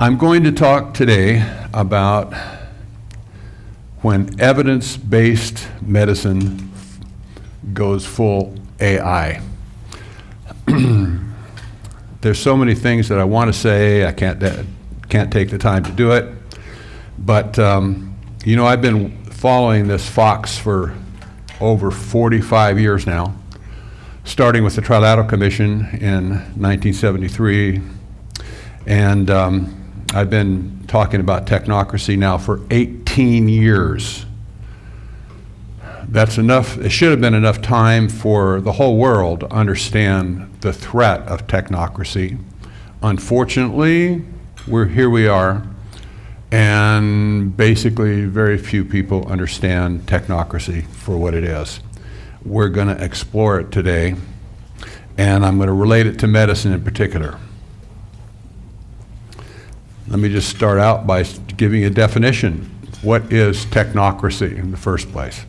I'm going to talk today about when evidence-based medicine goes full AI. There's so many things that I want to say. I can't take the time to do it. But, you know, I've been following this fox for over 45 years now, starting with the Trilateral Commission in 1973. And I've been talking about technocracy now for 18 years. That's enough. It should have been enough time for the whole world to understand the threat of technocracy. Unfortunately, here we are, and basically very few people understand technocracy for what it is. We're going to explore it today, and I'm going to relate it to medicine in particular. Let me just start out by giving a definition. What is technocracy in the first place?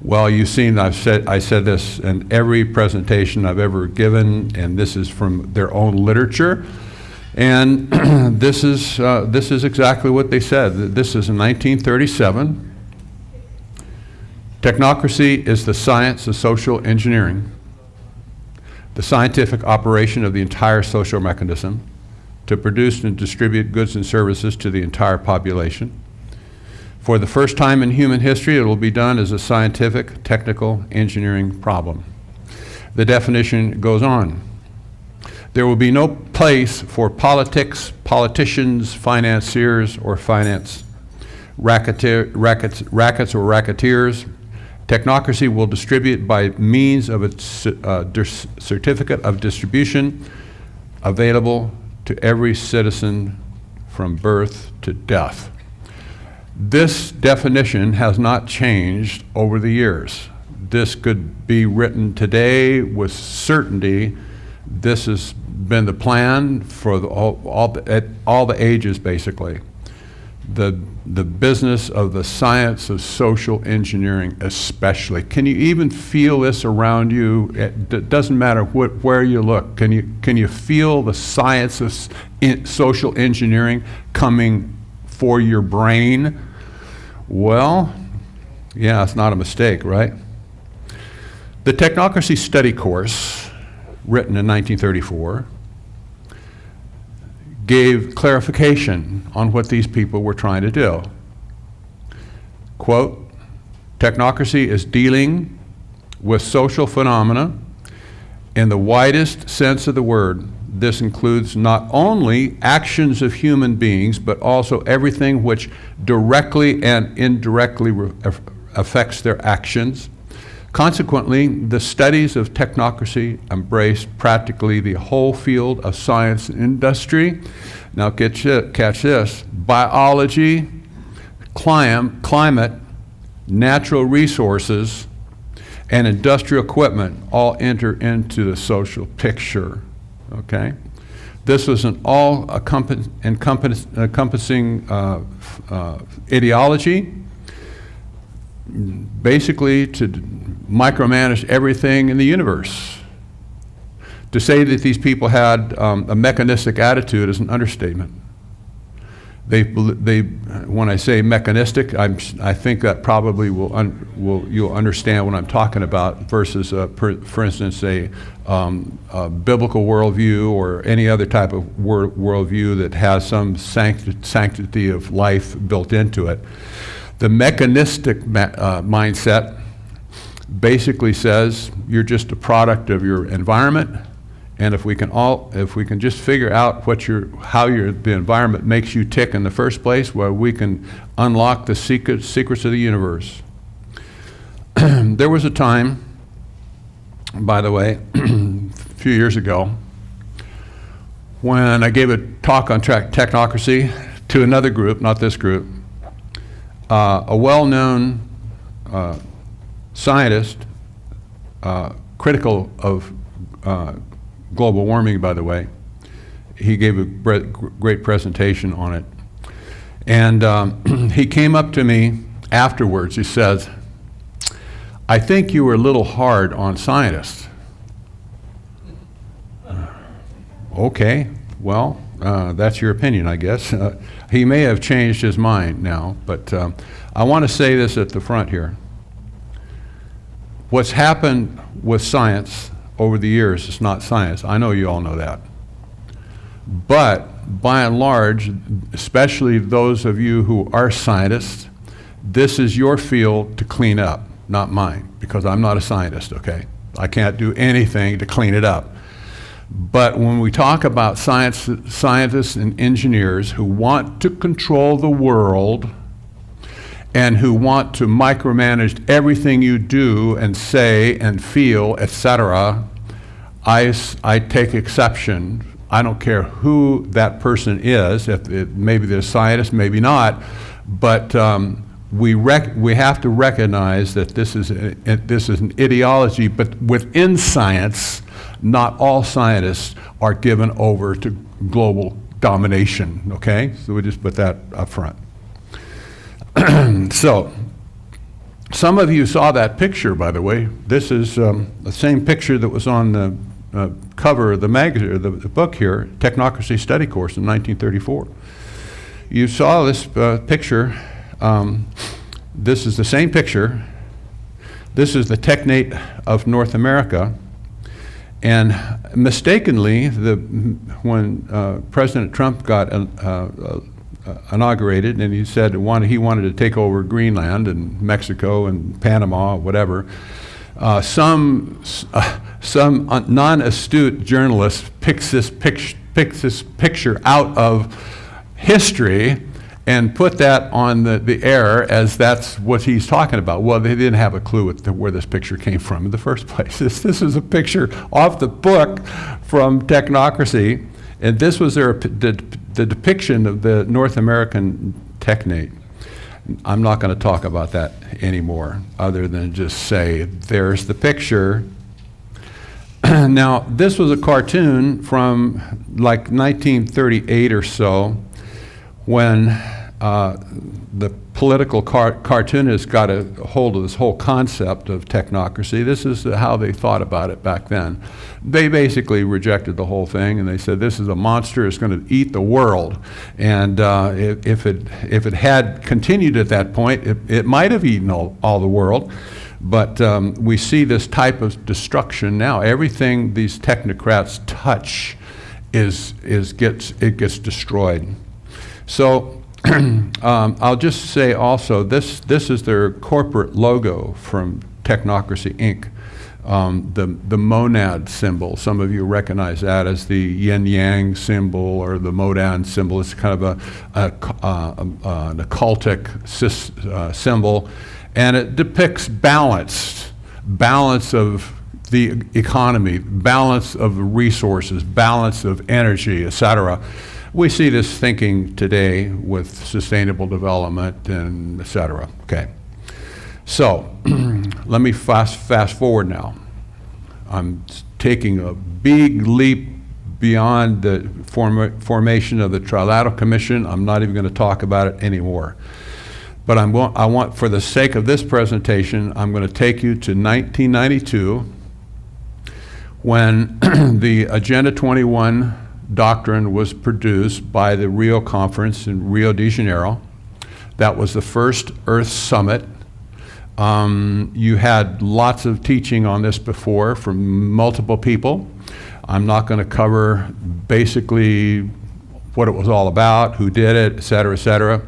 Well, you've seen I said this in every presentation I've ever given, and this is from their own literature. And this is exactly what they said. This is in 1937. Technocracy is the science of social engineering, the scientific operation of the entire social mechanism to produce and distribute goods and services to the entire population. For the first time in human history, it will be done as a scientific, technical, engineering problem. The definition goes on. There will be no place for politics, politicians, financiers, or rackets or racketeers. Technocracy will distribute by means of a certificate of distribution available to every citizen from birth to death. This definition has not changed over the years. This could be written today with certainty. This has been the plan for all the ages, basically. The business of the science of social engineering especially. Can you even feel this around you? It doesn't matter where you look. Can you feel the science of social engineering coming for your brain? Well, yeah, it's not a mistake, right? The Technocracy Study Course, written in 1934, gave clarification on what these people were trying to do. Quote, technocracy is dealing with social phenomena in the widest sense of the word. This includes not only actions of human beings, but also everything which directly and indirectly affects their actions. Consequently, the studies of technocracy embrace practically the whole field of science and industry. Now catch this, biology, climate, natural resources, and industrial equipment all enter into the social picture, okay? This was an all-encompassing ideology, basically to micromanage everything in the universe. To say that these people had a mechanistic attitude is an understatement. When I say mechanistic, I think that probably you'll understand what I'm talking about versus, for instance, a biblical worldview or any other type of worldview that has some sanctity of life built into it. The mechanistic mindset basically says you're just a product of your environment, and if we can just figure out how the environment makes you tick in the first place, well, we can unlock the secrets of the universe. There was a time, by the way, a few years ago, when I gave a talk on technocracy to another group, not this group. A well-known scientist, critical of global warming, by the way. He gave a great presentation on it. And he came up to me afterwards. He says, I think you were a little hard on scientists. Okay, well, That's your opinion, I guess. He may have changed his mind now, but I want to say this at the front here. What's happened with science over the years is not science. I know you all know that. But by and large, especially those of you who are scientists, this is your field to clean up, not mine, because I'm not a scientist, okay? I can't do anything to clean it up. But when we talk about scientists and engineers who want to control the world and who want to micromanage everything you do and say and feel, etc., I take exception. I don't care who that person is, maybe they're a scientist, maybe not, but we have to recognize that this is an ideology, but within science, not all scientists are given over to global domination, okay? So we just put that up front. So, some of you saw that picture, by the way. This is the same picture that was on the cover of the magazine, or the book here, Technocracy Study Course in 1934. You saw this picture. This is the same picture. This is the Technate of North America. And mistakenly, when President Trump got inaugurated, and he said he wanted to take over Greenland and Mexico and Panama, whatever, some non-astute journalist picks this picture out of history and put that on the air as that's what he's talking about. Well, they didn't have a clue where this picture came from in the first place. This is a picture off the book from Technocracy, and this was the depiction of the North American Technate. I'm not going to talk about that anymore, other than just say, there's the picture. Now, this was a cartoon from like 1938 or so, when the political cartoonists got a hold of this whole concept of technocracy. This is how they thought about it back then. They basically rejected the whole thing, and they said this is a monster, it's going to eat the world. And if it had continued at that point, it might have eaten all the world. But we see this type of destruction now. Everything these technocrats touch gets destroyed. So I'll just say also, this is their corporate logo from Technocracy, Inc., the monad symbol. Some of you recognize that as the yin-yang symbol or the monad symbol. It's kind of an occultic symbol, and it depicts balance of the economy, balance of resources, balance of energy, etc. We see this thinking today with sustainable development and et cetera. Okay. So let me fast forward now. I'm taking a big leap beyond the formation of the Trilateral Commission. I'm not even going to talk about it anymore. But I want, for the sake of this presentation, I'm going to take you to 1992, when the Agenda 21 doctrine was produced by the Rio Conference in Rio de Janeiro. That was the first Earth Summit. You had lots of teaching on this before from multiple people. I'm not going to cover basically what it was all about, who did it, et cetera,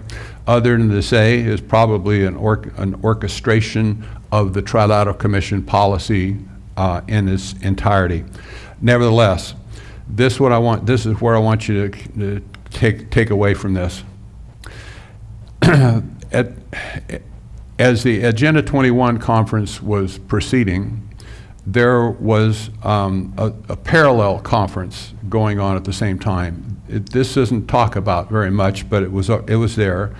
other than to say is probably an orchestration of the Trilateral Commission policy in its entirety. Nevertheless, this is where I want you to take away from this. As the Agenda 21 conference was proceeding, there was a parallel conference going on at the same time. This isn't talked about very much, but it was there.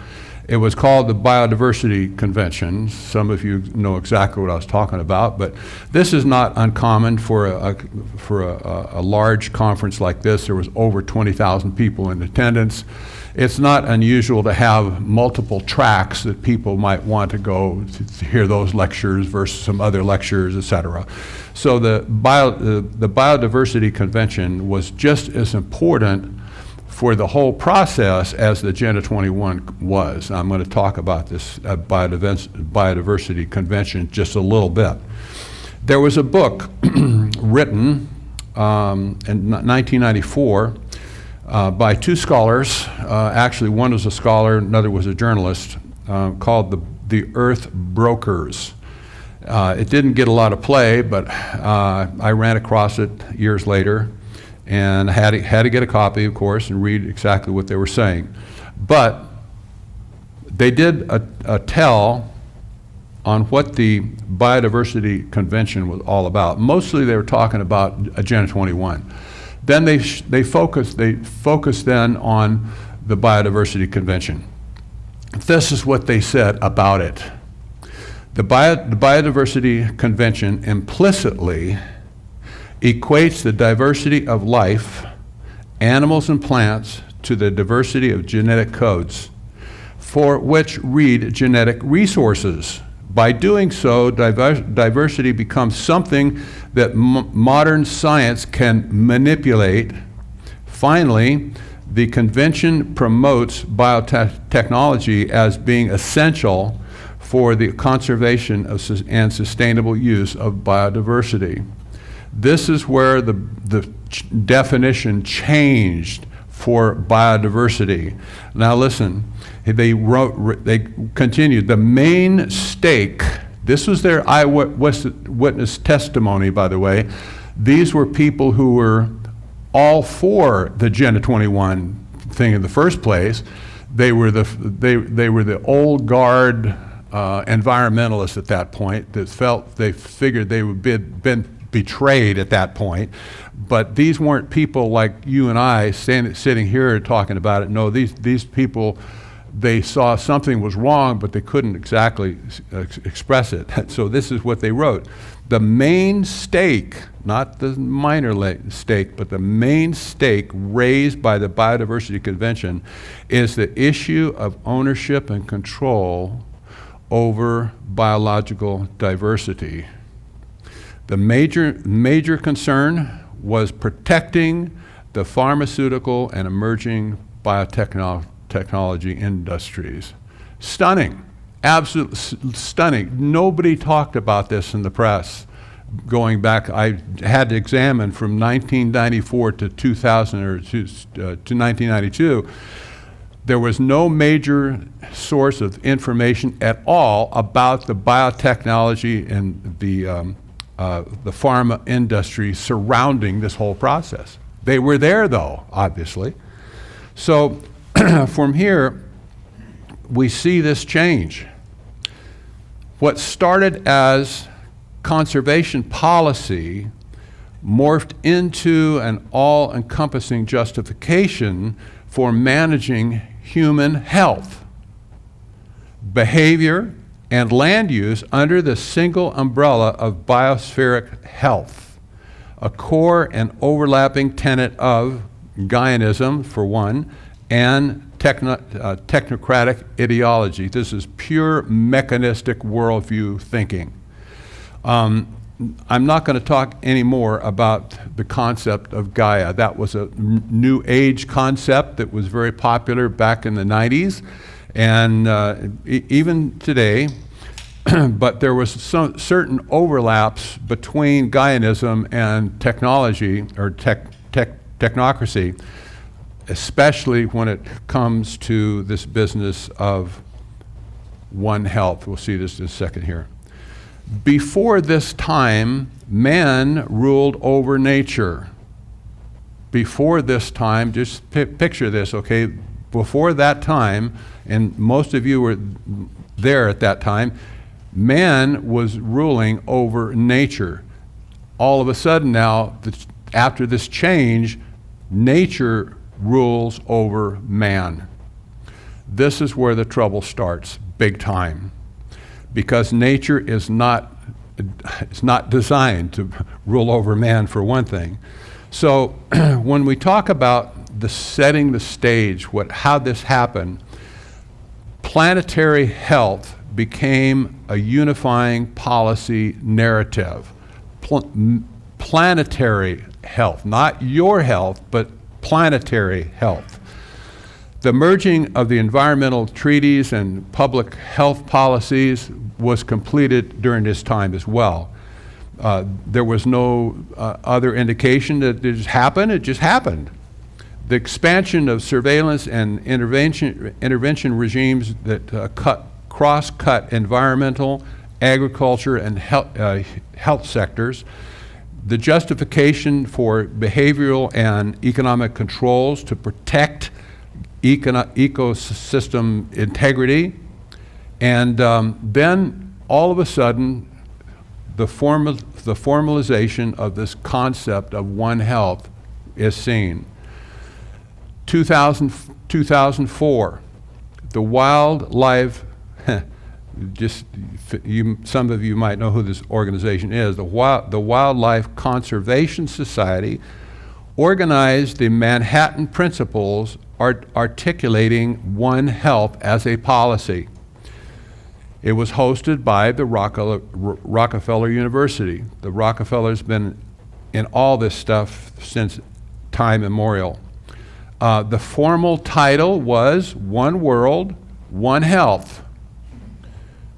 It was called the Biodiversity Convention. Some of you know exactly what I was talking about, but this is not uncommon for a large conference like this. There was over 20,000 people in attendance. It's not unusual to have multiple tracks that people might want to go to hear those lectures versus some other lectures, et cetera. So the Biodiversity Convention was just as important for the whole process as the Agenda 21 was. I'm going to talk about this biodiversity convention just a little bit. There was a book written in 1994 by two scholars. Actually, one was a scholar, another was a journalist, called The Earth Brokers. It didn't get a lot of play, but I ran across it years later and had to get a copy, of course, and read exactly what they were saying. But they did a tell on what the biodiversity convention was all about. Mostly they were talking about Agenda 21. Then they focused then on the biodiversity convention. This is what they said about it. The biodiversity convention implicitly equates the diversity of life, animals and plants, to the diversity of genetic codes, for which read genetic resources. By doing so, diversity becomes something that modern science can manipulate. Finally, the convention promotes biotechnology as being essential for the conservation of and sustainable use of biodiversity. This is where the definition changed for biodiversity. Now listen, they continued, the main stake, this was their eyewitness testimony, by the way. These were people who were all for the Agenda 21 thing in the first place. They were the old guard environmentalists at that point that they figured they would been betrayed at that point. But these weren't people like you and I sitting here talking about it. No, these people, they saw something was wrong, but they couldn't exactly express it. So this is what they wrote. The main stake, not the minor stake, but the main stake raised by the Biodiversity Convention is the issue of ownership and control over biological diversity. The major concern was protecting the pharmaceutical and emerging biotechnology industries. Stunning, absolutely stunning. Nobody talked about this in the press. Going back, I had to examine from 1994 to 2000 or to 1992. There was no major source of information at all about the biotechnology and the pharma industry surrounding this whole process. They were there though, obviously. So from here, we see this change. What started as conservation policy morphed into an all-encompassing justification for managing human health, behavior, and land use under the single umbrella of biospheric health, a core and overlapping tenet of Gaianism, for one, and technocratic ideology. This is pure mechanistic worldview thinking. I'm not going to talk anymore about the concept of Gaia. That was a new age concept that was very popular back in the 90s and even today, but there was some certain overlaps between Gaianism and technology or technocracy, especially when it comes to this business of One Health. We'll see this in a second here. Before this time, man ruled over nature. Before this time, just picture this, okay? Before that time, and most of you were there at that time, man was ruling over nature. All of a sudden now, after this change, nature rules over man. This is where the trouble starts, big time. Because nature is not designed to rule over man, for one thing. So when we talk about setting the stage, how this happened, planetary health became a unifying policy narrative. Planetary health, not your health, but planetary health. The merging of the environmental treaties and public health policies was completed during this time as well. There was no other indication that it just happened. The expansion of surveillance and intervention regimes that cross-cut environmental, agriculture, and health sectors, the justification for behavioral and economic controls to protect ecosystem integrity, and then all of a sudden the formalization of this concept of One Health is seen. 2004, the wildlife, some of you might know who this organization is, the Wildlife Conservation Society organized the Manhattan Principles articulating One Health as a policy. It was hosted by the Rockefeller University. The Rockefeller's been in all this stuff since time immemorial. The formal title was One World, One Health.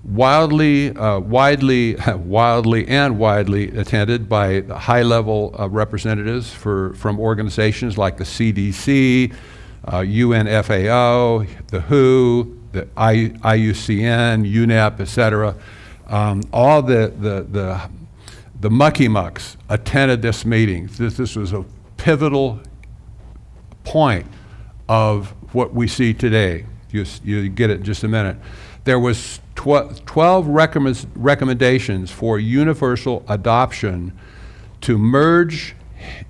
Widely attended by high-level representatives from organizations like the CDC, UNFAO, the WHO, the IUCN, UNEP, et cetera. All the mucky mucks attended this meeting. This was a pivotal point of what we see today. You get it in just a minute. There was 12 recommendations for universal adoption to merge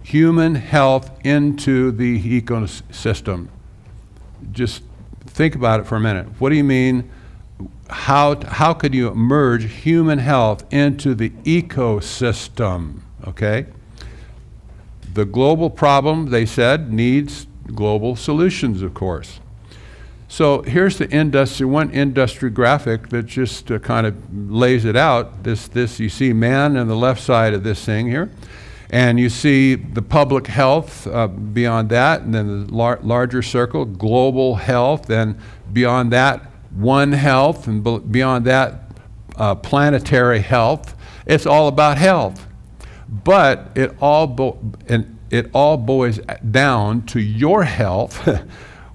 human health into the ecosystem. Just think about it for a minute. What do you mean? How could you merge human health into the ecosystem? Okay? The global problem, they said, needs global solutions, of course. So here's the one industry graphic that just kind of lays it out. This you see man on the left side of this thing here, and you see the public health beyond that, and then the larger circle, global health, and beyond that, One Health, and beyond that, planetary health. It's all about health, but it all boils down to your health.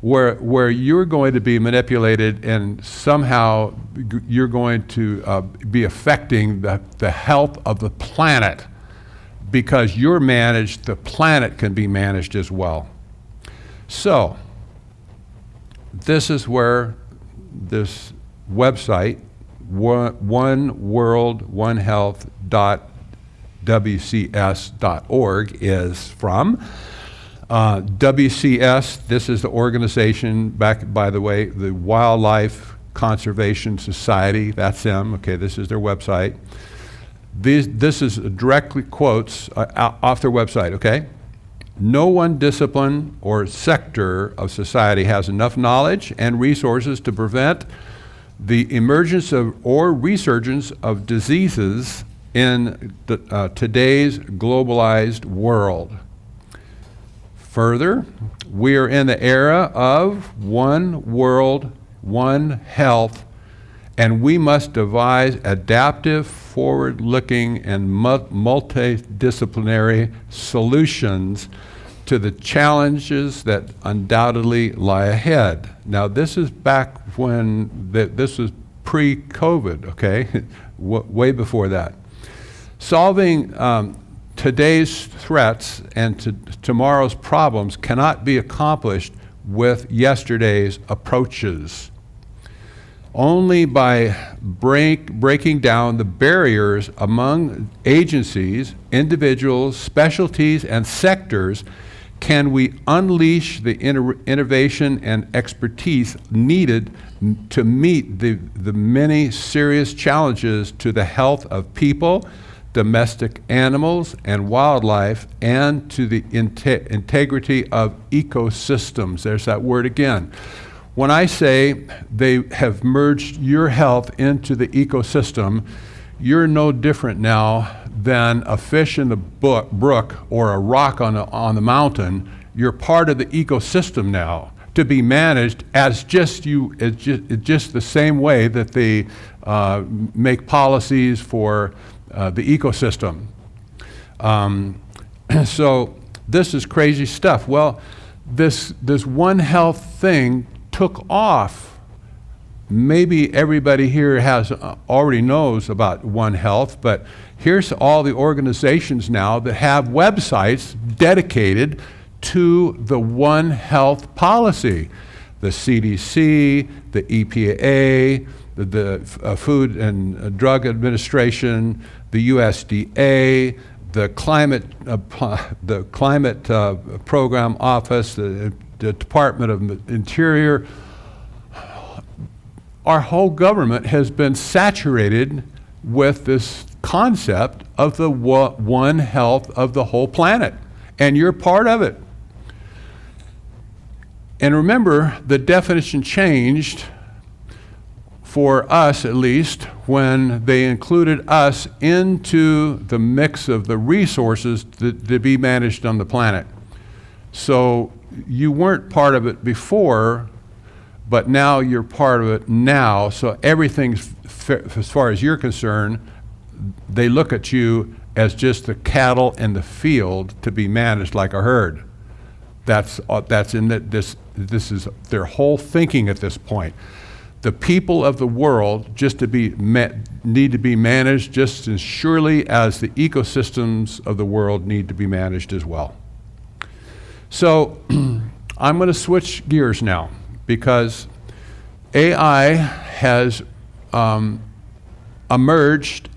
Where you're going to be manipulated and somehow you're going to be affecting the health of the planet, because you're managed, the planet can be managed as well. So this is where this website, oneworldonehealth.wcs.org is from. WCS, this is the organization, by the way, the Wildlife Conservation Society, that's them, okay, this is their website. This is directly quotes off their website, okay? No one discipline or sector of society has enough knowledge and resources to prevent the emergence of or resurgence of diseases in today's globalized world. Further, we are in the era of One World, One Health, and we must devise adaptive, forward-looking, and multidisciplinary solutions to the challenges that undoubtedly lie ahead. Now, this is back when this was pre-COVID, okay? Way before that. Solving today's threats and tomorrow's problems cannot be accomplished with yesterday's approaches. Only by breaking down the barriers among agencies, individuals, specialties, and sectors can we unleash the innovation and expertise needed to meet the many serious challenges to the health of people, domestic animals and wildlife, and to the integrity of ecosystems. There's that word again. When I say they have merged your health into the ecosystem, you're no different now than a fish in the brook or a rock on the mountain. You're part of the ecosystem now. to be managed as just the same way that they make policies for the ecosystem. So this is crazy stuff. Well, this One Health thing took off. Maybe everybody here already knows about One Health, but here's all the organizations now that have websites dedicated to the One Health policy. The CDC, the EPA, the Food and Drug Administration, the USDA, the Climate Program Office, the Department of Interior. Our whole government has been saturated with this concept of the One Health of the whole planet, and you're part of it. And remember, the definition changed, for us at least, when they included us into the mix of the resources to be managed on the planet. So you weren't part of it before, but now you're part of it now. So everything's, as far as you're concerned, they look at you as just the cattle in the field to be managed like a herd. That's in this is their whole thinking at this point. The people of the world just need to be managed just as surely as the ecosystems of the world need to be managed as well. So I'm going to switch gears now, because AI has emerged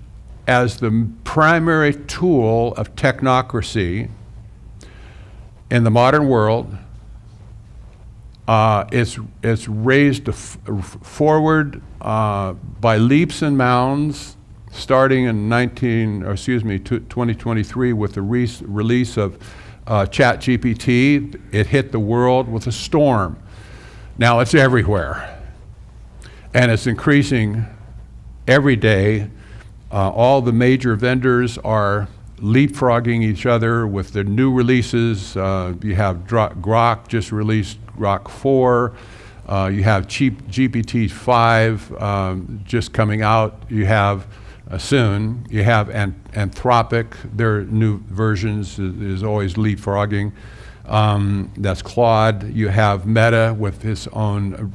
as the primary tool of technocracy in the modern world. It's raised forward by leaps and bounds, starting in 2023 with the release of ChatGPT. It hit the world with a storm. Now it's everywhere, and it's increasing every day. All the major vendors are leapfrogging each other with their new releases. You have Grok just released Grok 4. You have GPT-5 just coming out. You have soon. You have Anthropic. Their new versions is always leapfrogging. That's Claude. You have Meta with its own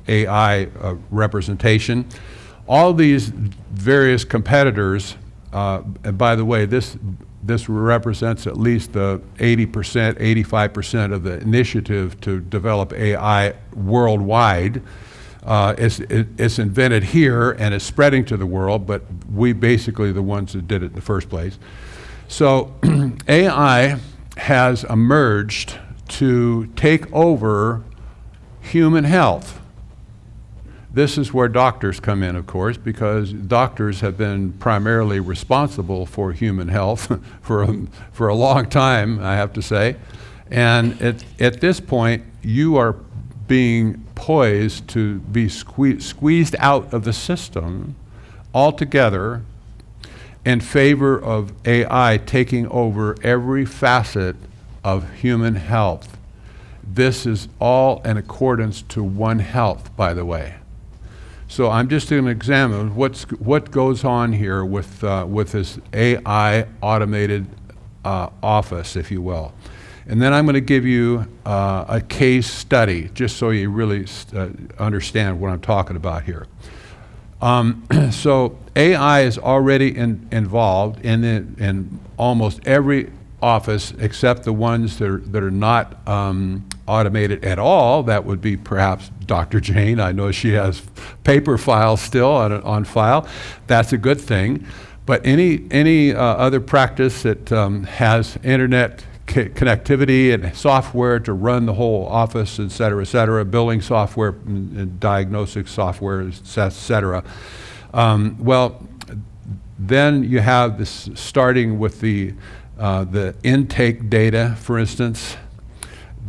AI representation. All these various competitors, and by the way, this represents at least the 80%, 85% of the initiative to develop AI worldwide. It's invented here and it's spreading to the world, but we basically the ones that did it in the first place. So AI has emerged to take over human health. This is where doctors come in, of course, because doctors have been primarily responsible for human health for a long time, I have to say. And at this point, you are being poised to be squeezed out of the system altogether in favor of AI taking over every facet of human health. This is all in accordance to One Health, by the way. So I'm just going to examine what goes on here with this AI automated office, if you will. And then I'm going to give you a case study, just so you really understand what I'm talking about here. So AI is already involved in almost every office except the ones that are not automated at all. That would be perhaps Dr. Jane. I know she has paper files still on file. That's a good thing. But any other practice that has internet connectivity and software to run the whole office, et cetera, billing software, and diagnostic software, et cetera. Well, then you have this starting with the intake data, for instance,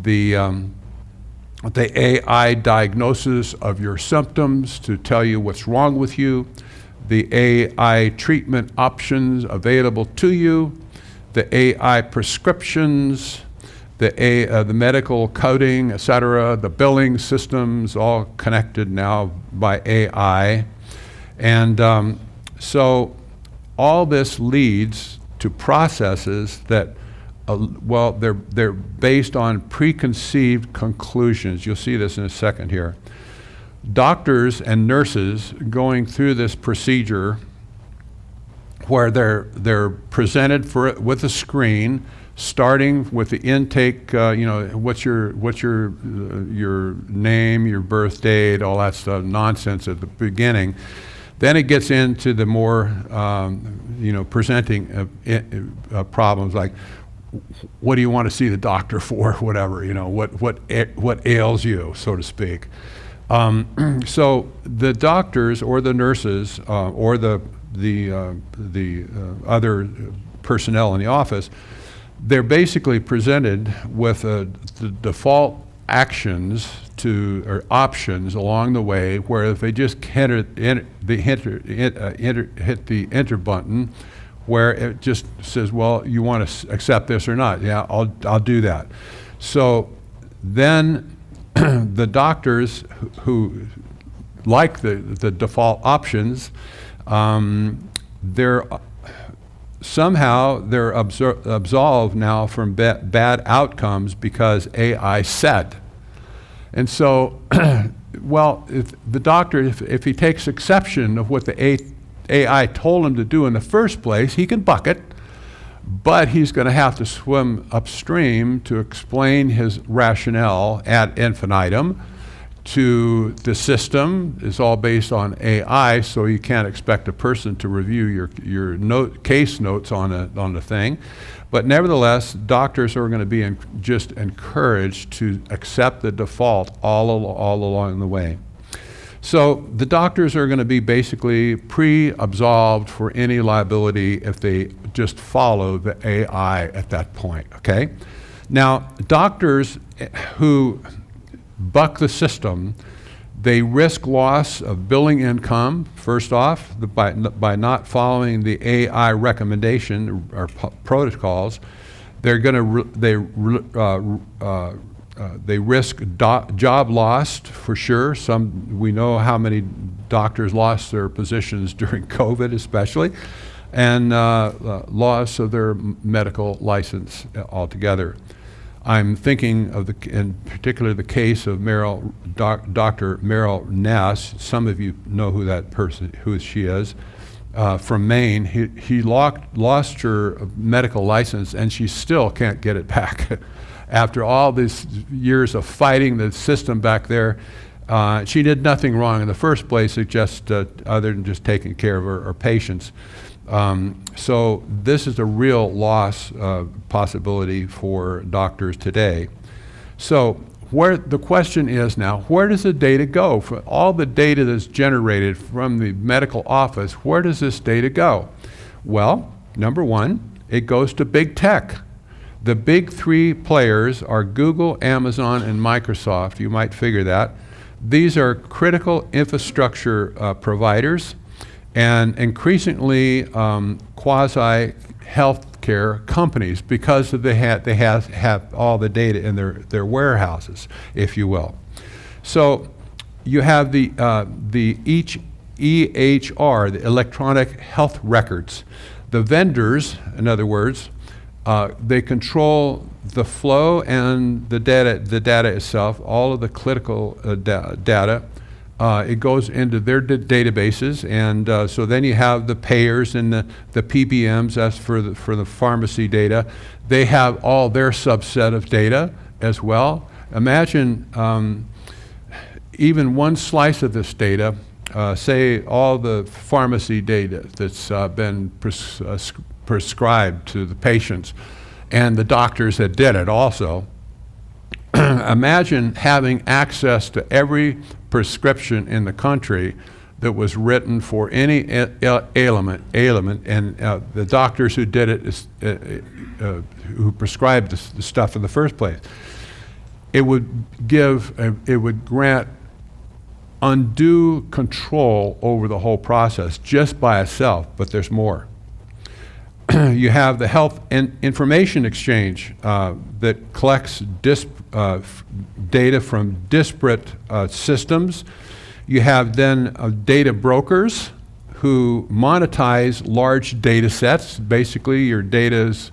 the AI diagnosis of your symptoms to tell you what's wrong with you, the AI treatment options available to you, the AI prescriptions, the medical coding, et cetera, the billing systems, all connected now by AI. And so all this leads to processes that, well, they're based on preconceived conclusions. You'll see this in a second here. Doctors and nurses going through this procedure where they're presented with a screen, starting with the intake, what's your name, your birth date, all that stuff, nonsense at the beginning. Then it gets into the more, presenting problems like, what do you want to see the doctor for, whatever, what ails you, so to speak. So the doctors or the nurses or the other personnel in the office, they're basically presented with the default actions or options along the way, where if they just hit the enter button, where it just says, well, you want to accept this or not? Yeah, I'll do that. So then the doctors who like the default options, they're absolved now from bad outcomes because AI said. And so, well, if the doctor, if he takes exception of what the AI told him to do in the first place, he can buck it, but he's going to have to swim upstream to explain his rationale ad infinitum to the system. It's all based on AI, so you can't expect a person to review your case notes on the thing. But nevertheless, doctors are going to be just encouraged to accept the default all along the way. So the doctors are going to be basically pre-absolved for any liability if they just follow the AI at that point, okay? Now, doctors who buck the system, they risk loss of billing income, first off, by not following the AI recommendation or protocols. They're going to they risk job loss for sure. We know how many doctors lost their positions during COVID especially, and loss of their medical license altogether. I'm thinking of in particular the case of Dr. Meryl Nass. Some of you know who she is, from Maine. He lost her medical license, and she still can't get it back. After all these years of fighting the system back there, she did nothing wrong in the first place, other than just taking care of her patients. So this is a real loss possibility for doctors today. So the question is now, where does the data go? For all the data that's generated from the medical office, where does this data go? Well, number one, it goes to big tech. The big three players are Google, Amazon, and Microsoft. You might figure that. These are critical infrastructure providers, and increasingly quasi-healthcare companies, because they have all the data in their warehouses, if you will. So you have the EHR, the electronic health records. The vendors, in other words, they control the flow and the data itself, all of the clinical data. It goes into their databases, and so then you have the payers and the PBMs. That's for the pharmacy data. They have all their subset of data as well. Imagine even one slice of this data, say all the pharmacy data that's been prescribed to the patients, and the doctors that did it also. Imagine having access to every prescription in the country that was written for any ailment, and the doctors who did it, who prescribed the stuff in the first place. It would grant undue control over the whole process just by itself, but there's more. You have the health and information exchange that collects data from disparate systems. You have then data brokers who monetize large data sets. Basically, your data is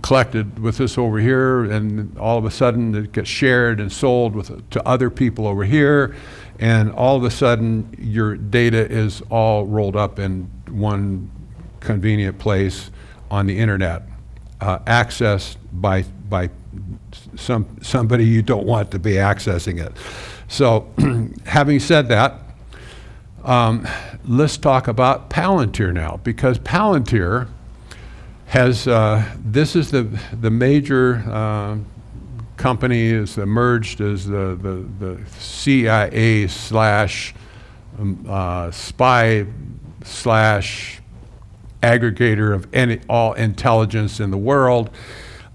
collected with this over here, and all of a sudden it gets shared and sold to other people over here, and all of a sudden your data is all rolled up in one convenient place on the internet, accessed by somebody you don't want to be accessing it. So, having said that, let's talk about Palantir now, because Palantir has, this is the major company is emerged as the CIA slash spy slash aggregator of all intelligence in the world.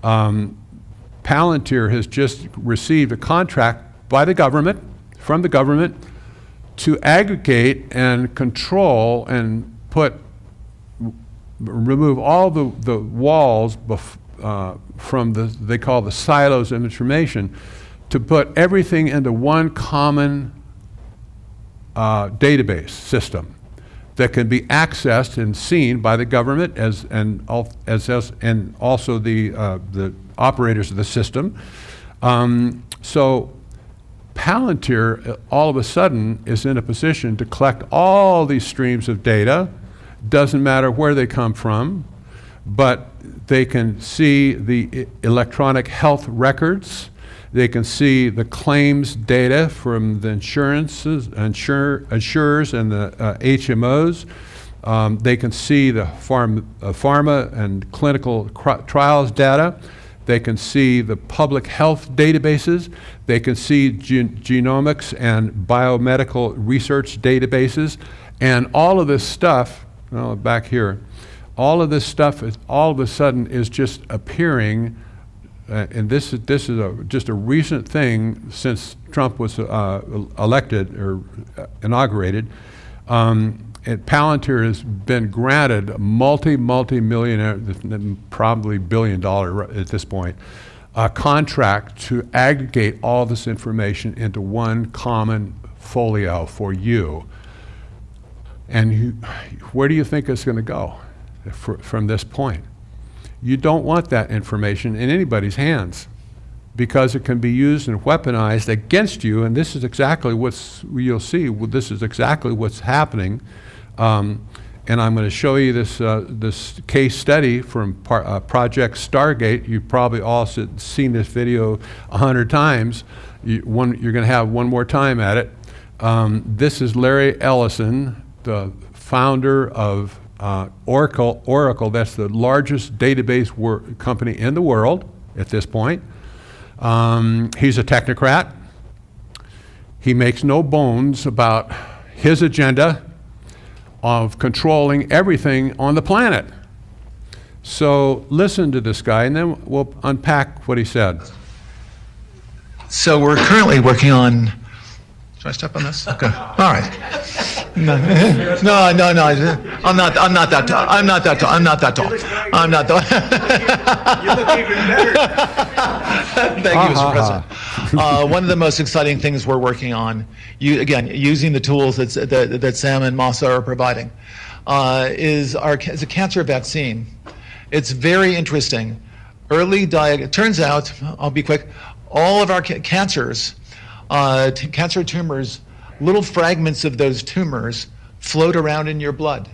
Palantir has just received a contract by the government, from the government, to aggregate and control and remove all the walls from they call the silos of information, to put everything into one common database system that can be accessed and seen by the government and also the operators of the system. So Palantir all of a sudden is in a position to collect all these streams of data. Doesn't matter where they come from, but they can see the electronic health records. They can see the claims data from the insurers and the HMOs. They can see the pharma and clinical trials data. They can see the public health databases. They can see genomics and biomedical research databases. And all of this stuff, back here, all of this stuff is all of a sudden is just appearing. And this is just a recent thing since Trump was elected or inaugurated. And Palantir has been granted a multi-millionaire, probably billion-dollar at this point, contract to aggregate all this information into one common folio for you. And where do you think it's going to go from this point? You don't want that information in anybody's hands, because it can be used and weaponized against you, and this is exactly you'll see, this is exactly what's happening. And I'm going to show you this case study from Project Stargate. You've probably all seen this video 100 times. You're going to have one more time at it. This is Larry Ellison, the founder of Oracle. Oracle, that's the largest database company in the world at this point. He's a technocrat. He makes no bones about his agenda of controlling everything on the planet. So listen to this guy, and then we'll unpack what he said. So we're currently working on, should I step on this? Okay, all right. No, I'm not that tall. I'm not that tall. You look even better. Thank you, Mr. President. One of the most exciting things we're working on, again, using the tools that Sam and Masa are providing, is a cancer vaccine. It's very interesting. It turns out, I'll be quick, all of our cancers, cancer tumors, little fragments of those tumors float around in your blood.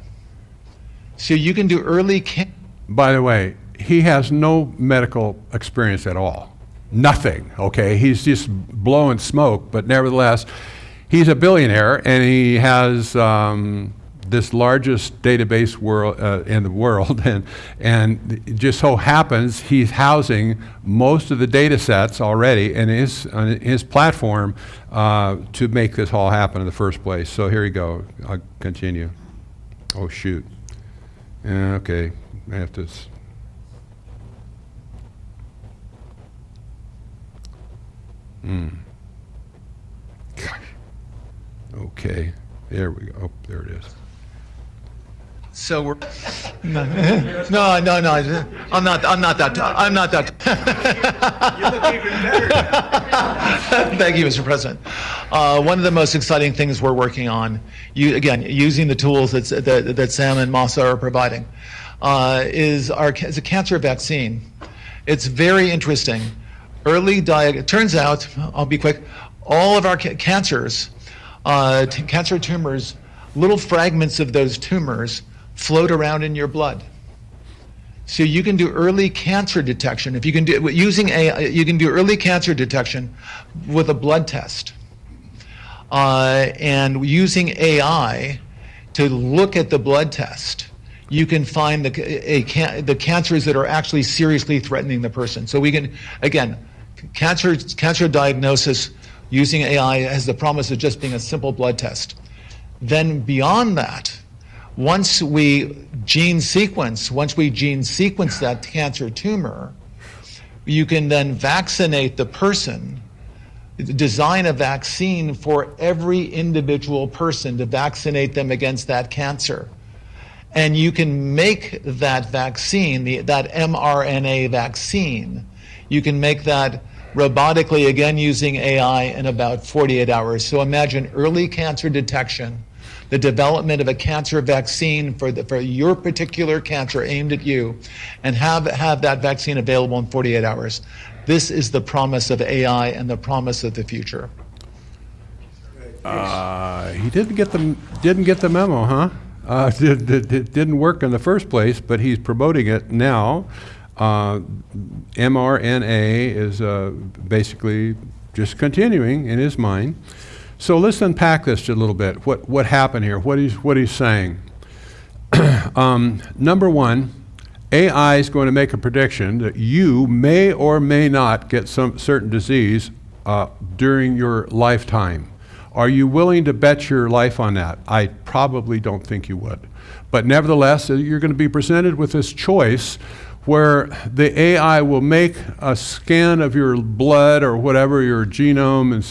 So you can do early cancer. By the way, he has no medical experience at all. Nothing, okay? He's just blowing smoke, but nevertheless, he's a billionaire, and he has this largest database in the world, and it just so happens he's housing most of the data sets already in his platform to make this all happen in the first place. So here you go. I'll continue. Oh, shoot. Okay, I have to. Gosh. Okay, there we go. Oh, there it is. So we're no, no, no, no. I'm not that. I'm not that. You look even better. Thank you, Mr. President. One of the most exciting things we're working on, using the tools that Sam and Masa are providing, is a cancer vaccine. It's very interesting. It turns out, I'll be quick, all of our cancers, cancer tumors, little fragments of those tumors float around in your blood. So you can do early cancer detection. If you can do using AI, you can do early cancer detection with a blood test. And using AI to look at the blood test, you can find the cancers that are actually seriously threatening the person. So we can, again, cancer diagnosis using AI has the promise of just being a simple blood test. Then beyond that, once we gene sequence that cancer tumor, you can then vaccinate the person, design a vaccine for every individual person to vaccinate them against that cancer. And you can make that vaccine, that mRNA vaccine, you can make that robotically, again using AI, in about 48 hours. So imagine early cancer detection, the development of a cancer vaccine for your particular cancer aimed at you, and have that vaccine available in 48 hours. This is the promise of AI and the promise of the future. He didn't get the memo, huh? It didn't work in the first place, but he's promoting it now. mRNA is basically just continuing in his mind. So let's unpack this a little bit. What happened here? What he's saying. Number one, AI is going to make a prediction that you may or may not get some certain disease during your lifetime. Are you willing to bet your life on that? I probably don't think you would. But nevertheless, you're going to be presented with this choice where the AI will make a scan of your blood or whatever, your genome, and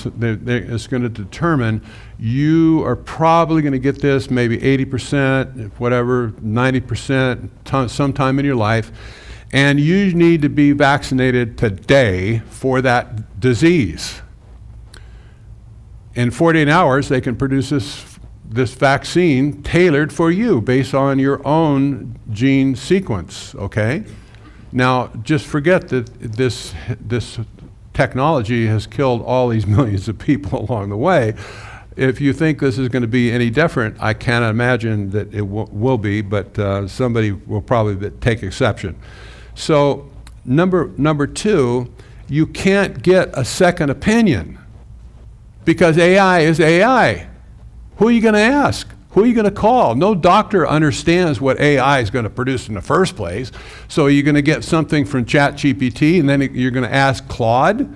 it's going to determine you are probably going to get this, maybe 80%, whatever, 90% sometime in your life, and you need to be vaccinated today for that disease. In 48 hours, they can produce this vaccine tailored for you based on your own gene sequence, okay? Now, just forget that this technology has killed all these millions of people along the way. If you think this is going to be any different, I can't imagine that it will be, but somebody will probably take exception. So, number two, you can't get a second opinion because AI is AI. Who are you going to ask? Who are you going to call? No doctor understands what AI is going to produce in the first place. So you're going to get something from ChatGPT, and then you're going to ask Claude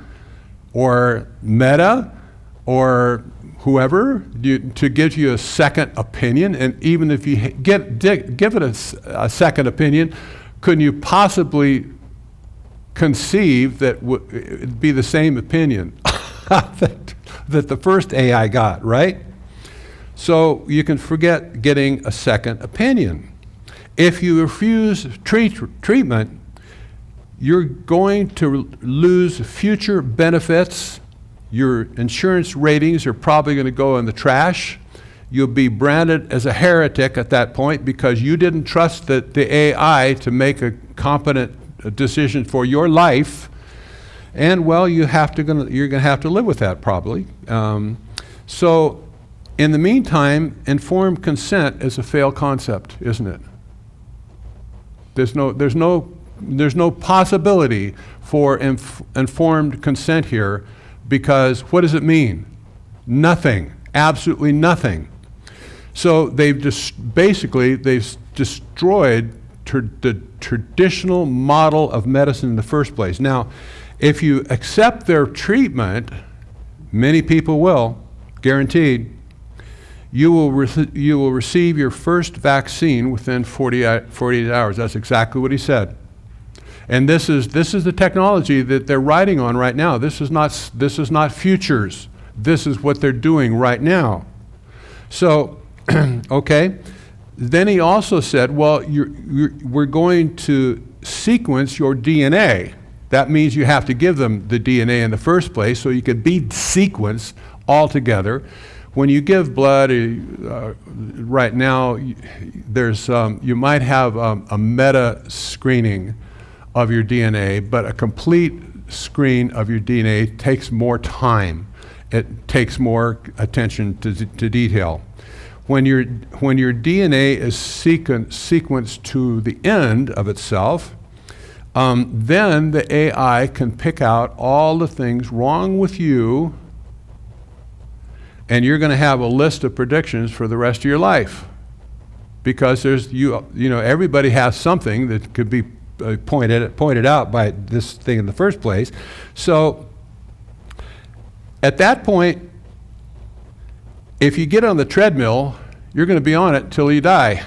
or Meta or whoever to give you a second opinion. And even if you give it a second opinion, couldn't you possibly conceive that it'd be the same opinion that the first AI got, right? So you can forget getting a second opinion. If you refuse treatment, you're going to lose future benefits. Your insurance ratings are probably going to go in the trash. You'll be branded as a heretic at that point because you didn't trust the AI to make a competent decision for your life. And well, you're going to have to live with that probably. So in the meantime, informed consent is a failed concept, isn't it? There's no possibility for informed consent here because what does it mean? Nothing, absolutely nothing. So they've basically destroyed the traditional model of medicine in the first place. Now, if you accept their treatment, many people will, guaranteed, you will receive your first vaccine within 48 hours. That's exactly what he said. And this is the technology that they're riding on right now. This is not futures. This is what they're doing right now. So, okay, Then he also said, well, we're going to sequence your DNA. That means you have to give them the DNA in the first place so you can be sequenced altogether. When you give blood, right now, there's you might have a meta screening of your DNA, but a complete screen of your DNA takes more time. It takes more attention to detail. When your DNA is sequenced to the end of itself, then the AI can pick out all the things wrong with you, and you're going to have a list of predictions for the rest of your life, because there's everybody has something that could be pointed out by this thing in the first place. So at that point, if you get on the treadmill, you're going to be on it till you die.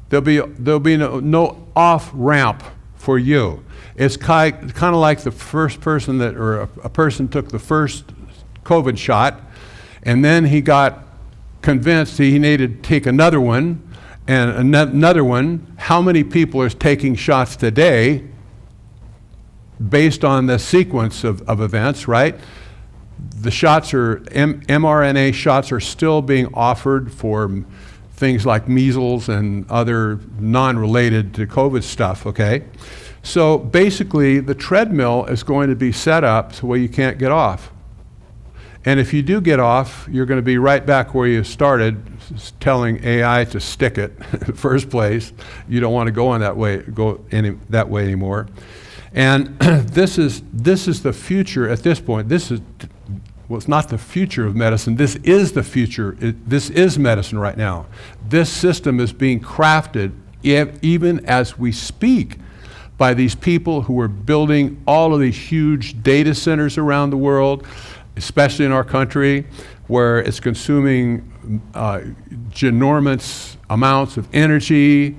There'll be no off ramp for you. It's kind of like the first person or a person took the first COVID shot, and then he got convinced he needed to take another one and another one. How many people are taking shots today based on the sequence of events, right? The shots are, mRNA shots are still being offered for things like measles and other non-related to COVID stuff, okay? So basically, the treadmill is going to be set up so you can't get off. And if you do get off, you're going to be right back where you started, telling AI to stick it in the first place. You don't want to go that way anymore. And this is the future at this point. Well, it's not the future of medicine. This is the future. This is medicine right now. This system is being crafted even as we speak by these people who are building all of these huge data centers around the world, especially in our country, where it's consuming ginormous amounts of energy,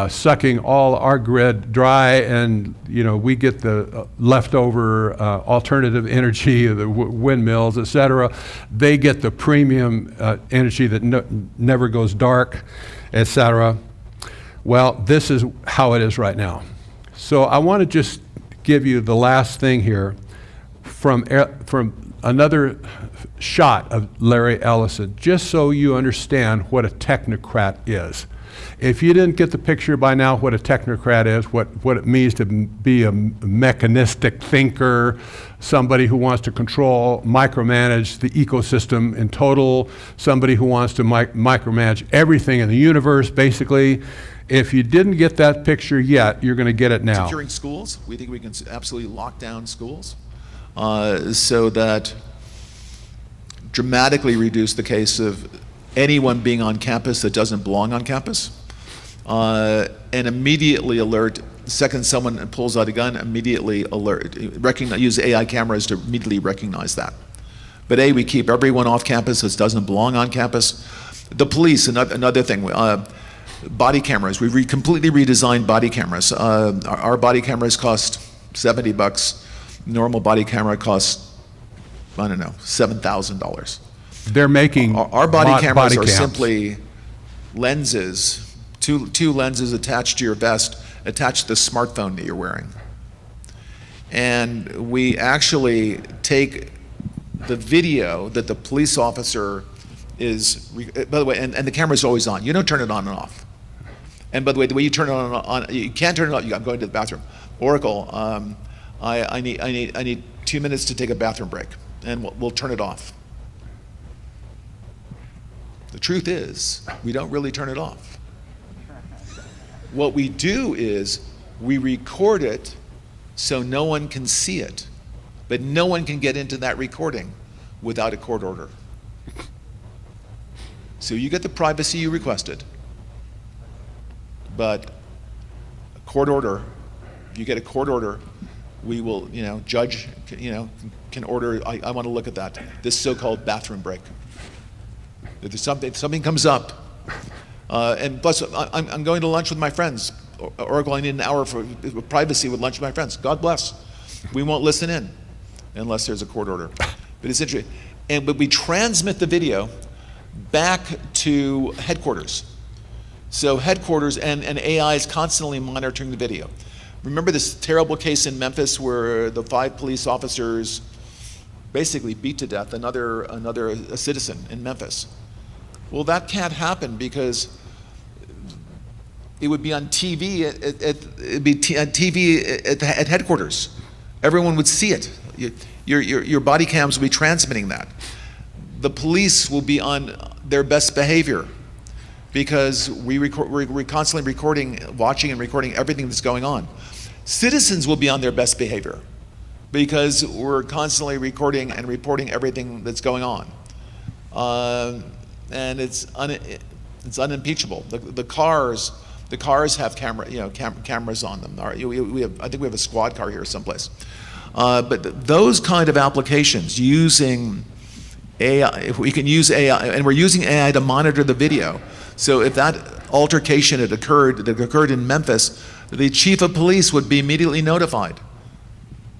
sucking all our grid dry, and we get the leftover alternative energy, the windmills, et cetera. They get the premium energy that never goes dark, et cetera. Well, this is how it is right now. So I want to just give you the last thing here from another shot of Larry Ellison, just so you understand what a technocrat is. If you didn't get the picture by now what a technocrat is, what it means to be a mechanistic thinker, somebody who wants to control, micromanage the ecosystem in total, somebody who wants to micromanage everything in the universe, basically. If you didn't get that picture yet, you're going to get it now. Securing schools, we think we can absolutely lock down schools so that dramatically reduce the case of anyone being on campus that doesn't belong on campus, and immediately alert, the second someone pulls out a gun, immediately alert, use AI cameras to immediately recognize that. But we keep everyone off campus that doesn't belong on campus. The police, another thing, body cameras, we completely redesigned body cameras. Our body cameras cost $70. Normal body camera costs, I don't know, $7,000. They're making our body cameras are cams. simply lenses, two lenses attached to your vest, attached to the smartphone that you're wearing. And we actually take the video that the police officer is, by the way, and the camera's always on. You don't turn it on and off. And by the way you turn it on, you can't turn it on. I'm going to the bathroom. Oracle, I need 2 minutes to take a bathroom break, and we'll turn it off. The truth is, we don't really turn it off. What we do is we record it so no one can see it, but no one can get into that recording without a court order. So you get the privacy you requested, but a court order, if you get a court order, we will, judge, can order, I want to look at that, this so-called bathroom break. If there's something comes up, and plus I'm going to lunch with my friends. Oracle, I need an hour for privacy with lunch with my friends. God bless. We won't listen in unless there's a court order. But it's interesting. But we transmit the video back to headquarters. So headquarters and AI is constantly monitoring the video. Remember this terrible case in Memphis where the 5 police officers basically beat to death a citizen in Memphis? Well, that can't happen because it would be on TV at headquarters. Everyone would see it. Your body cams will be transmitting that. The police will be on their best behavior because we're constantly watching and recording everything that's going on. Citizens will be on their best behavior because we're constantly recording and reporting everything that's going on. And it's unimpeachable. The cars have cameras on them. I think we have a squad car here someplace. But those kind of applications using AI, if we can use AI, and we're using AI to monitor the video. So if that altercation that occurred in Memphis, the chief of police would be immediately notified.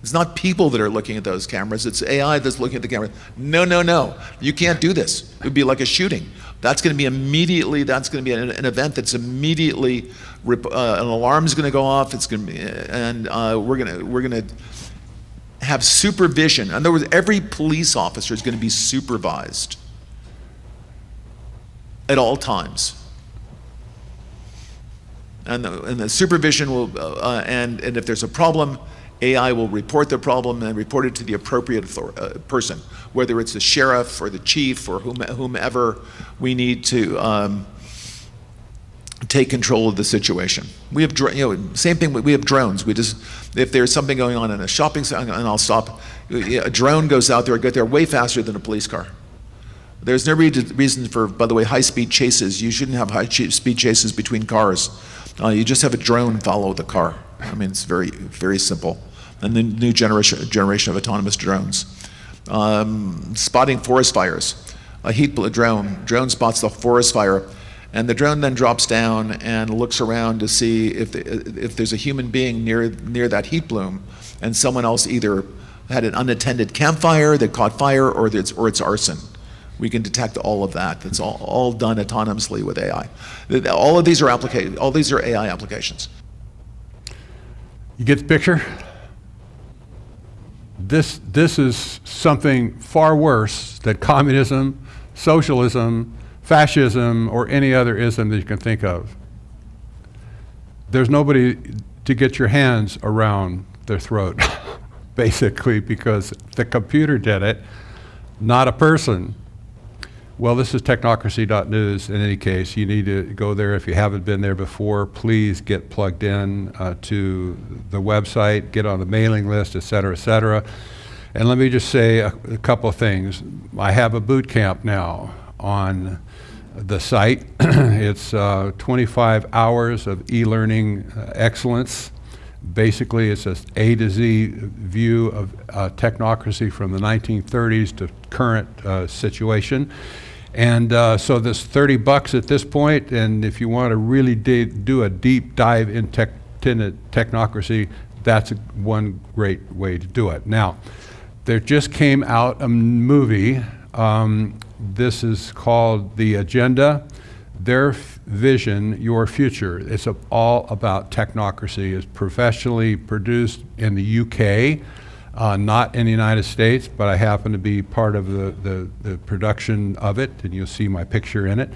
It's not people that are looking at those cameras, it's AI that's looking at the camera. No, you can't do this. It would be like a shooting. That's going to be an event that's immediately, an alarm's going to go off, it's going to be, and we're going to have supervision. In other words, every police officer is going to be supervised at all times. And the supervision will, and if there's a problem, AI will report the problem and report it to the appropriate person, whether it's the sheriff or the chief or whomever we need to take control of the situation. We have, same thing. We have drones. If there's something going on in a shopping center, and I'll stop. A drone goes out there, get there way faster than a police car. There's no reason for, by the way, high-speed chases. You shouldn't have high-speed chases between cars. You just have a drone follow the car. I mean, it's very, very simple. And the new generation of autonomous drones. Spotting forest fires. A drone spots the forest fire, and the drone then drops down and looks around to see if there's a human being near that heat bloom, and someone else either had an unattended campfire that caught fire, or it's arson. We can detect all of that. That's all done autonomously with AI. All these are AI applications. You get the picture? This is something far worse than communism, socialism, fascism, or any other ism that you can think of. There's nobody to get your hands around their throat, basically, because the computer did it, not a person. Well, this is technocracy.news. In any case, you need to go there. If you haven't been there before, please get plugged in to the website, get on the mailing list, et cetera, et cetera. And let me just say a couple of things. I have a boot camp now on the site. It's 25 hours of e-learning excellence. Basically, it's an A to Z view of technocracy from the 1930s to current situation. And so this $30 at this point, and if you want to really do a deep dive in technocracy, that's one great way to do it. Now, there just came out a movie. This is called The Agenda, Their Vision, Your Future. It's all about technocracy. It's professionally produced in the UK, not in the United States, but I happen to be part of the production of it, and you'll see my picture in it.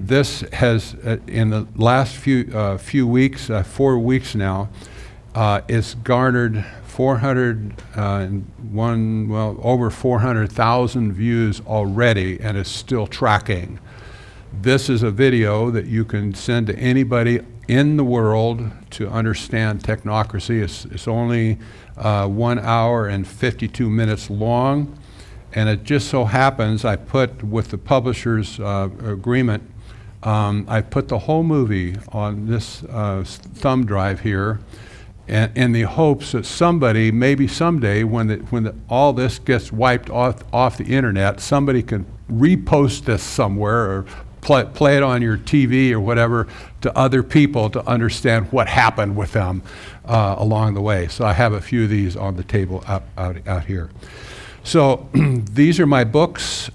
This has, in the last few weeks, 4 weeks now, it's garnered over 400,000 views already, and is still tracking. This is a video that you can send to anybody in the world to understand technocracy. It's only 1 hour and 52 minutes long, and it just so happens I put, with the publisher's agreement, I put the whole movie on this thumb drive here, and in the hopes that somebody, maybe someday, when all this gets wiped off the internet, somebody can repost this somewhere or play it on your TV or whatever to other people to understand what happened with them along the way. So I have a few of these on the table out here. So these are my books.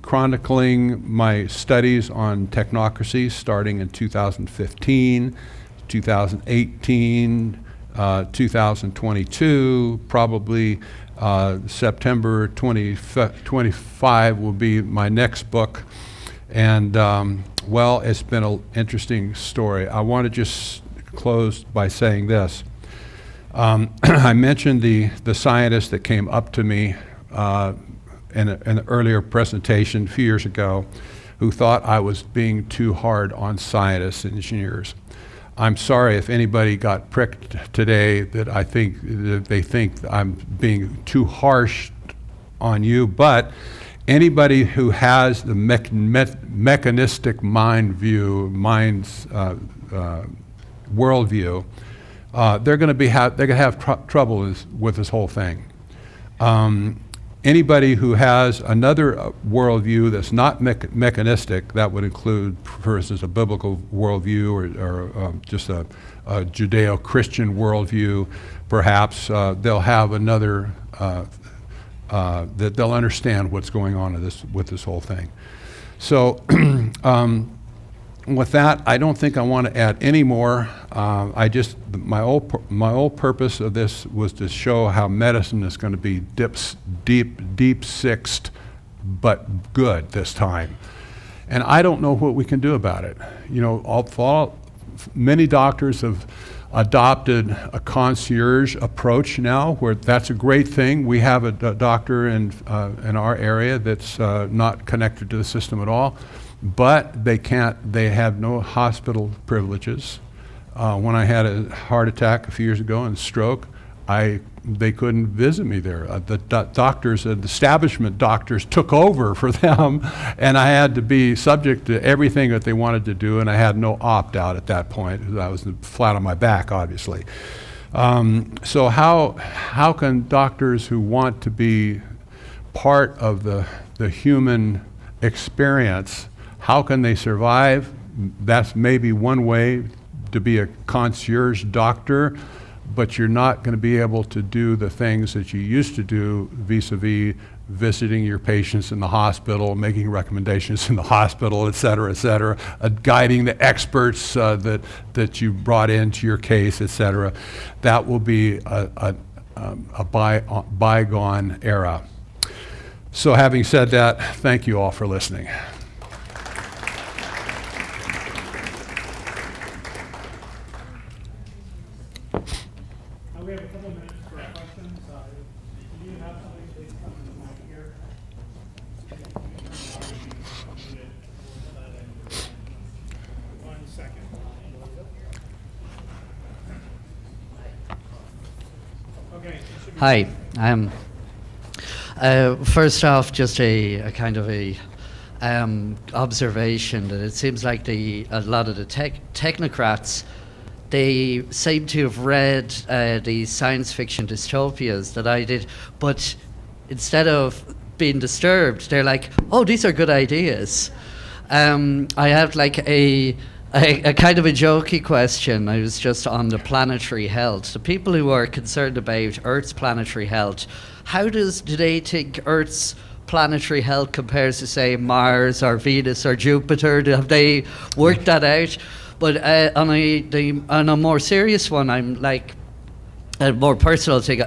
chronicling my studies on technocracy starting in 2015, 2018, 2022, probably September 2025 will be my next book. And well, it's been an interesting story. I want to just close by saying this. I mentioned the scientist that came up to me in an earlier presentation a few years ago who thought I was being too hard on scientists and engineers. I'm sorry if anybody got pricked today that they think I'm being too harsh on you, but anybody who has the mechanistic worldview, they're going to have trouble with this whole thing. Anybody who has another worldview that's not mechanistic, that would include, for instance, a biblical worldview or just a Judeo-Christian worldview, perhaps, they'll have another, that they'll understand what's going on with this whole thing. So with that, I don't think I want to add any more. My whole purpose of this was to show how medicine is going to be deep sixed, but good this time. And I don't know what we can do about it. You know, many doctors have adopted a concierge approach now, where that's a great thing. We have a doctor in our area that's not connected to the system at all. But they have no hospital privileges. When I had a heart attack a few years ago and stroke, they couldn't visit me there. The doctors, the establishment doctors took over for them, and I had to be subject to everything that they wanted to do, and I had no opt-out at that point. I was flat on my back, obviously. So how can doctors who want to be part of the human experience, how can they survive? That's maybe one way to be a concierge doctor, but you're not going to be able to do the things that you used to do vis-a-vis visiting your patients in the hospital, making recommendations in the hospital, et cetera, guiding the experts that you brought into your case, et cetera. That will be a bygone era. So having said that, thank you all for listening. We have a couple minutes for questions. If you have something, please come to the mic here. One second. Okay. Hi. First off, just a kind of a observation that it seems like a lot of the technocrats, they seem to have read the science fiction dystopias that I did, but instead of being disturbed, they're like, oh, these are good ideas. I have like a kind of a jokey question. I was just on the planetary health. The people who are concerned about Earth's planetary health, how do they think Earth's planetary health compares to, say, Mars or Venus or Jupiter? Have they worked that out? But on a more serious one, I'm like a more personal thing.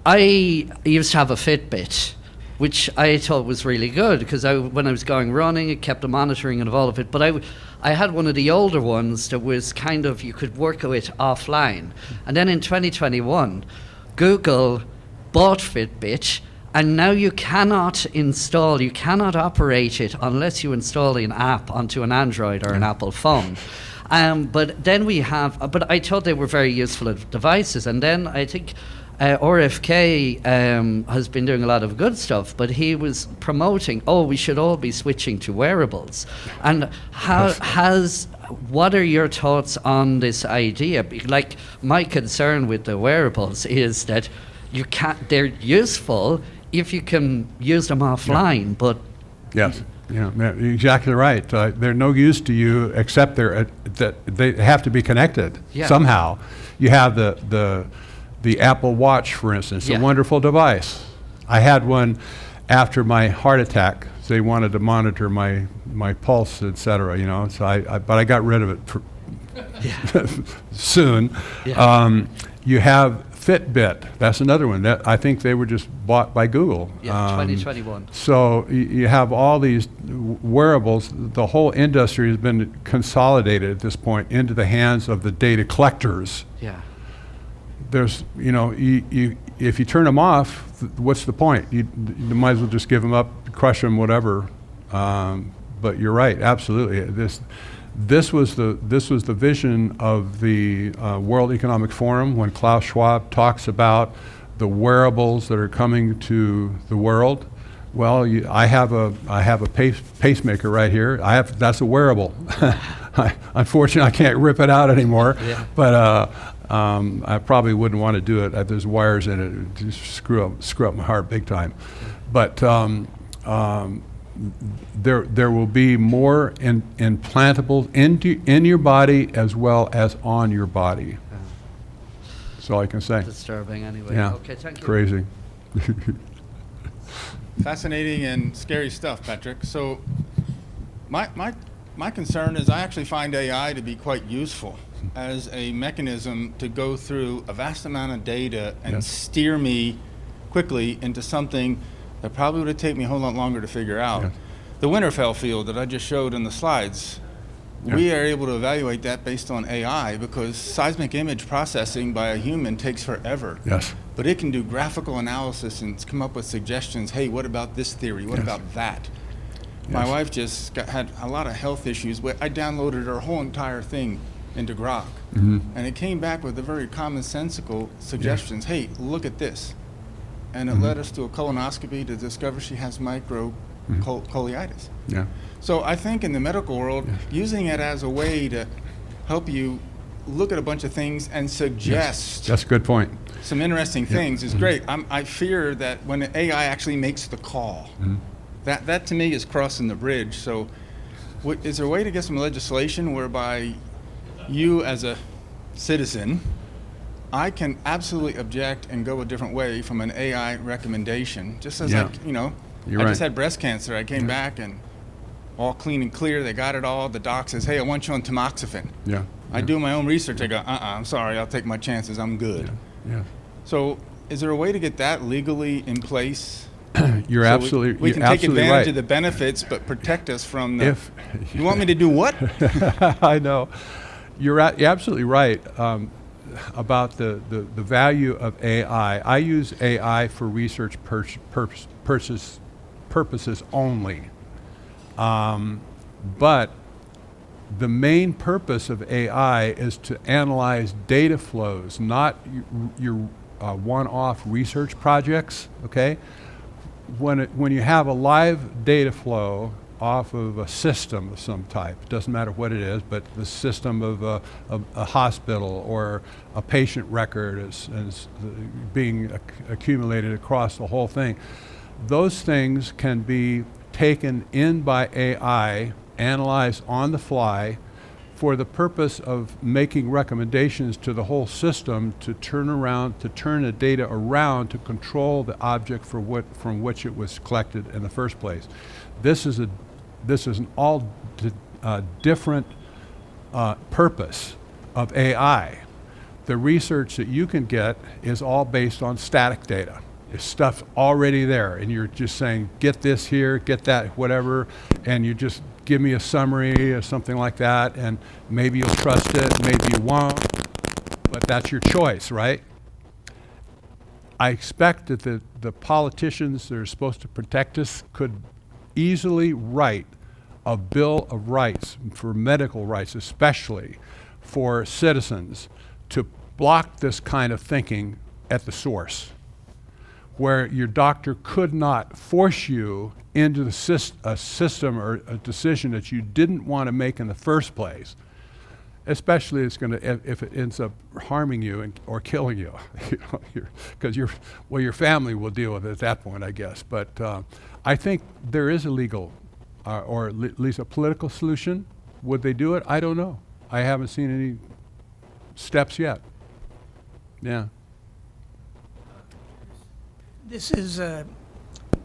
I used to have a Fitbit, which I thought was really good because when I was going running, it kept the monitoring of all of it. But I had one of the older ones that was kind of, you could work with offline. And then in 2021, Google bought Fitbit, and now you cannot operate it unless you install an app onto an Android or an Apple phone. But then but I thought they were very useful devices. And then I think RFK has been doing a lot of good stuff, but he was promoting, we should all be switching to wearables. And what are your thoughts on this idea? Like, my concern with the wearables is that they're useful if you can use them offline, but... Yes, you're exactly right. They're no use to you except that they have to be connected somehow. You have the Apple Watch, for instance, a wonderful device. I had one after my heart attack. They wanted to monitor my pulse, et cetera, you know, so but I got rid of it soon. Yeah. You have Fitbit. That's another one. That I think they were just bought by Google. Yeah, 2021. So you have all these wearables. The whole industry has been consolidated at this point into the hands of the data collectors. Yeah. There's, you know, if you turn them off, what's the point? You might as well just give them up, crush them, whatever. But you're right, absolutely. This was the vision of the World Economic Forum when Klaus Schwab talks about the wearables that are coming to the world. Well, I have a pacemaker right here. That's a wearable. Unfortunately, I can't rip it out anymore. Yeah. But I probably wouldn't want to do it. There's wires in it. It would just screw up my heart big time. But there will be more implantables in your body as well as on your body. That's all I can say. Disturbing anyway. Yeah. Okay, thank you. Crazy. Fascinating and scary stuff, Patrick. So my concern is I actually find AI to be quite useful as a mechanism to go through a vast amount of data and Yes. steer me quickly into something that probably would have taken me a whole lot longer to figure out. Yes. The Winterfell field that I just showed in the slides, we are able to evaluate that based on AI because seismic image processing by a human takes forever. Yes. But it can do graphical analysis and come up with suggestions. Hey, what about this theory? What Yes. about that? My Yes. wife just had a lot of health issues. I downloaded her whole entire thing into Grok, Mm-hmm. and it came back with the very commonsensical suggestions. Hey, look at this. And it Mm-hmm. led us to a colonoscopy to discover she has microcholitis. Yeah. So I think in the medical world, Yes. using it as a way to help you look at a bunch of things and suggest That's a good point. some interesting things is great. I fear that when the AI actually makes the call, that to me is crossing the bridge. So is there a way to get some legislation whereby you as a citizen, I can absolutely object and go a different way from an AI recommendation, just as Yeah. You're I right. just had breast cancer. I came back and all clean and clear. They got it all. The doc says, hey, I want you on tamoxifen. Yeah. I do my own research. I go, I'm sorry. I'll take my chances. I'm good. Yeah. So is there a way to get that legally in place? You're So absolutely we can take absolutely advantage right. of the benefits, but protect us from the. If You want me to do what? I know. You're absolutely right about the value of AI. I use AI for research purposes only. But the main purpose of AI is to analyze data flows, not your one-off research projects, okay? When you have a live data flow off of a system of some type, it doesn't matter what it is, but the system of a hospital or a patient record is being accumulated across the whole thing, those things can be taken in by AI, analyzed on the fly, for the purpose of making recommendations to the whole system to turn the data around to control the object from which it was collected in the first place. This is an all different purpose of AI. The research that you can get is all based on static data. It's stuff already there, and you're just saying, get this here, get that, whatever, and you just give me a summary or something like that, and maybe you'll trust it, maybe you won't, but that's your choice, right? I expect that the politicians that are supposed to protect us could easily write a Bill of Rights for medical rights, especially for citizens, to block this kind of thinking at the source, where your doctor could not force you into a system or a decision that you didn't want to make in the first place, especially if it ends up harming you or killing you, because your family will deal with it at that point, I guess. But I think there is a legal or at least a political solution. Would they do it? I don't know. I haven't seen any steps yet. Yeah. This is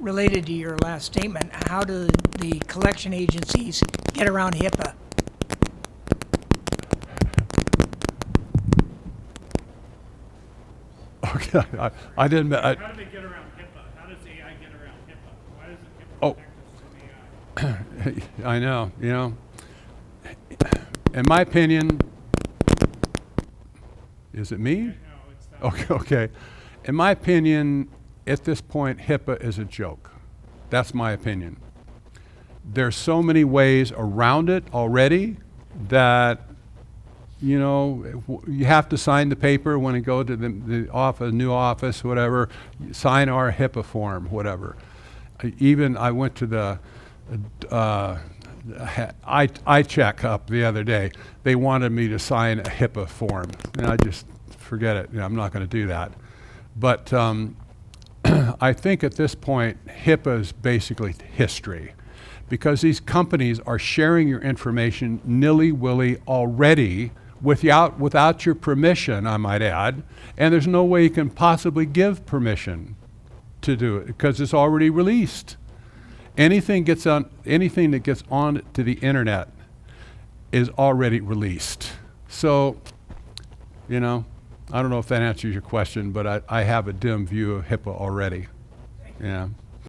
related to your last statement, how do the collection agencies get around HIPAA? Okay, I didn't, How do they get around HIPAA? How does AI get around HIPAA? Why doesn't HIPAA Oh. protect us from AI? I know, you know. In my opinion, is it me? No, it's not. Okay, okay. In my opinion, at this point, HIPAA is a joke. That's my opinion. There's so many ways around it already that, you know, you have to sign the paper when you go to the office, new office, whatever, sign our HIPAA form, whatever. Even I went to the I check up the other day. They wanted me to sign a HIPAA form, and I just forget it. You know, I'm not going to do that. But I think at this point, HIPAA is basically history, because these companies are sharing your information nilly-willy already without your permission, I might add, and there's no way you can possibly give permission to do it because it's already released. Anything that gets on to the internet is already released. So, you know, I don't know if that answers your question, but I have a dim view of HIPAA already. Yeah.